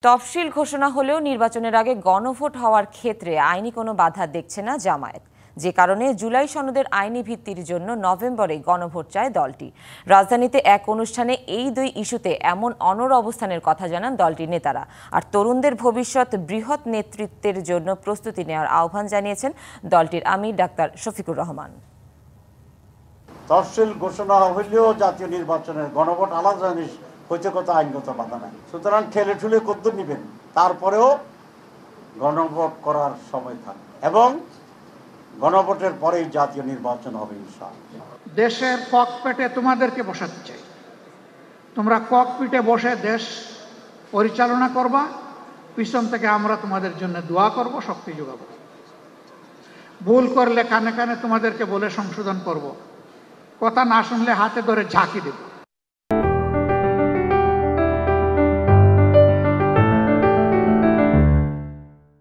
তফসিল ঘোষণা হলেও নির্বাচনের আগে গণভোট হওয়ার ক্ষেত্রে আইনি কোনো বাধা দেখছে না জামায়াত, যে কারণে জুলাই সনদের আইনি ভিত্তির জন্য নভেম্বরে গণভোট চায় দলটি। রাজধানীতে এক অনুষ্ঠানে এই দুই ইস্যুতে এমন অনড় অবস্থানের কথা জানান দলটির নেতারা। আর তরুণদের ভবিষ্যৎ বৃহৎ নেতৃত্বের জন্য প্রস্তুতি নেওয়ার আহ্বান জানিয়েছেন দলটির আমির ডাক্তার শফিকুর রহমান। তফসিল ঘোষণা হইলেও জাতীয় নির্বাচনের গণভোট আলাদা জিনিস হইতে কথা আইনগত বাধা নাই, সুতরাং ঠেলে ঠুলে কদ্দুর নিবেন, তারপরেও গণভোট করার সময় থাকবে এবং গণভোটের পরেই জাতীয় নির্বাচন হবে ইনশাআল্লাহ। দেশের ককপিটে তোমাদেরকে বসাতে চাই, তোমরা ককপিটে বসে দেশ পরিচালনা করবা, পিছন থেকে আমরা তোমাদের জন্য দোয়া করব, শক্তি যোগাবো। ভুল করলে কানে কানে তোমাদেরকে বলে সংশোধন করব, কথা না শুনলে হাতে ধরে ঝাঁকি দেব।